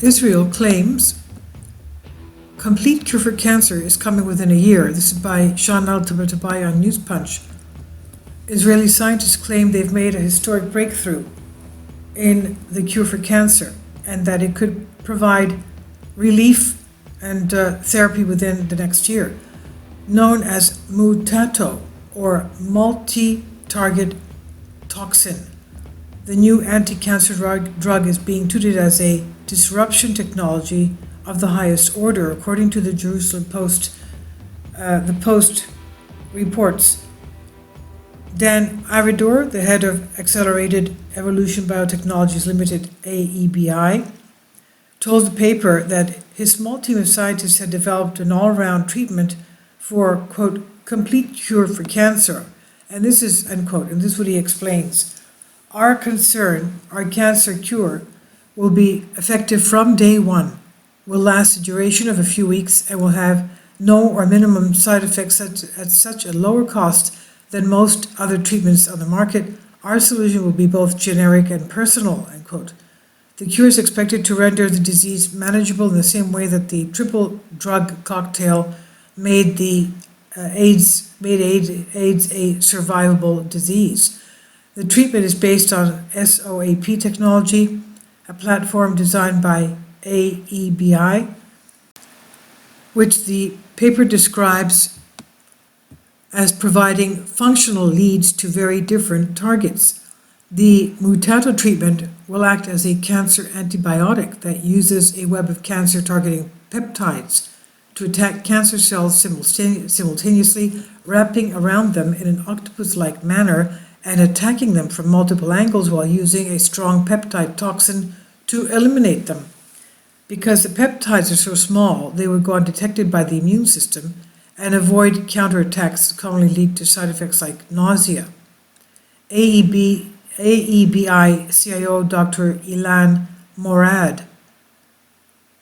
Israel claims complete cure for cancer is coming within a year. This is by Sean Al-Tabatabai on News Punch. Israeli scientists claim they've made a historic breakthrough in the cure for cancer and that it could provide relief and therapy within the next year. Known as mutato, or multi-target toxin, the new anti-cancer drug is being touted as a disruption technology of the highest order, according to the Jerusalem Post. The Post reports. Dan Avidor, the head of Accelerated Evolution Biotechnologies Limited, AEBI, told the paper that his small team of scientists had developed an all-round treatment for, quote, complete cure for cancer. And this is, unquote, and this is what he explains. Our cancer cure, will be effective from day one, will last a duration of a few weeks, and will have no or minimum side effects at such a lower cost than most other treatments on the market. Our solution will be both generic and personal, end quote. The cure is expected to render the disease manageable in the same way that the triple drug cocktail made AIDS a survivable disease. The treatment is based on SOAP technology, a platform designed by AEBI, which the paper describes as providing functional leads to very different targets. The mutato treatment will act as a cancer antibiotic that uses a web of cancer targeting peptides to attack cancer cells simultaneously, wrapping around them in an octopus-like manner and attacking them from multiple angles while using a strong peptide toxin to eliminate them. Because the peptides are so small, they would go undetected by the immune system and avoid counterattacks that commonly lead to side effects like nausea. AEBI CIO Dr. Ilan Morad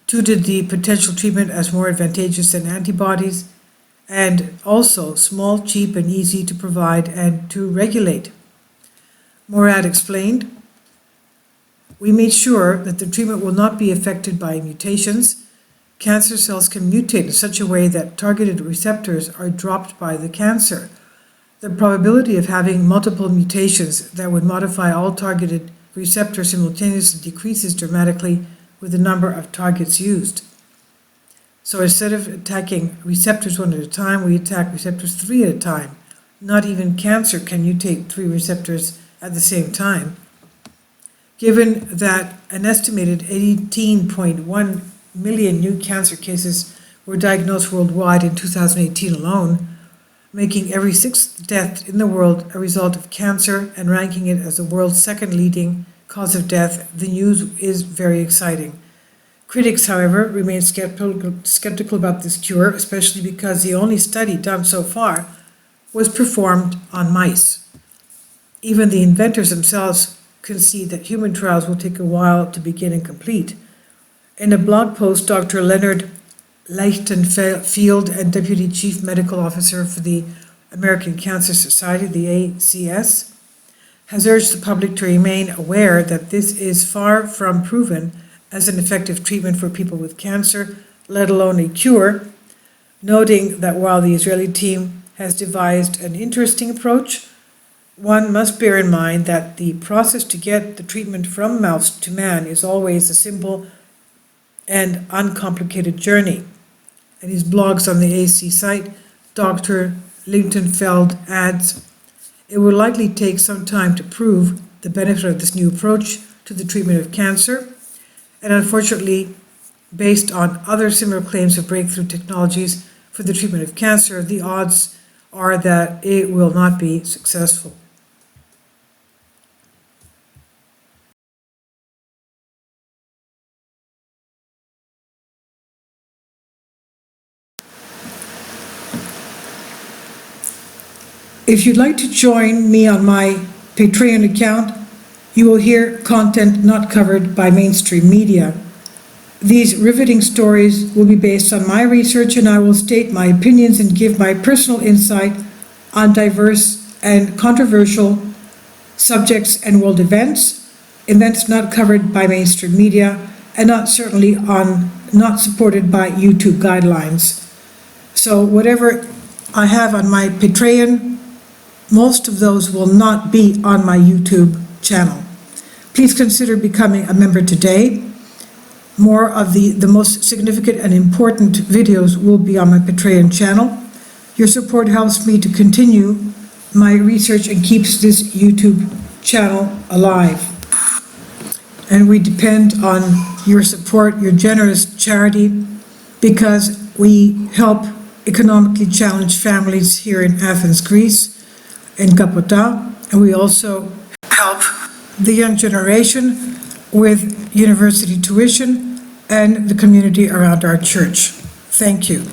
touted the potential treatment as more advantageous than antibodies and also small, cheap, and easy to provide and to regulate. Morad explained, "We made sure that the treatment will not be affected by mutations. Cancer cells can mutate in such a way that targeted receptors are dropped by the cancer. The probability of having multiple mutations that would modify all targeted receptors simultaneously decreases dramatically with the number of targets used. So instead of attacking receptors one at a time, we attack receptors 3 at a time. Not even cancer can mutate 3 receptors at the same time. Given that an estimated 18.1 million new cancer cases were diagnosed worldwide in 2018 alone, making every 6th death in the world a result of cancer and ranking it as the world's second leading cause of death, the news is very exciting. Critics, however, remain skeptical about this cure, especially because the only study done so far was performed on mice. Even the inventors themselves concede that human trials will take a while to begin and complete. In a blog post, Dr. Leonard Lichtenfield, and Deputy Chief Medical Officer for the American Cancer Society, the ACS, has urged the public to remain aware that this is far from proven as an effective treatment for people with cancer, let alone a cure, noting that while the Israeli team has devised an interesting approach, one must bear in mind that the process to get the treatment from mouse to man is always a simple and uncomplicated journey. In his blogs on the AC site, Dr. Lichtenfeld adds, "It will likely take some time to prove the benefit of this new approach to the treatment of cancer, and unfortunately, based on other similar claims of breakthrough technologies for the treatment of cancer, the odds are that it will not be successful." If you'd like to join me on my Patreon account, you will hear content not covered by mainstream media. These riveting stories will be based on my research, and I will state my opinions and give my personal insight on diverse and controversial subjects and world events not covered by mainstream media, and not supported by YouTube guidelines. So whatever I have on my Patreon, most of those will not be on my YouTube channel. Please consider becoming a member today. More of the most significant and important videos will be on my Patreon channel. Your support helps me to continue my research and keeps this YouTube channel alive. And we depend on your support, your generous charity, because we help economically challenged families here in Athens, Greece, in Kapota, and we also help the young generation with university tuition and the community around our church. Thank you.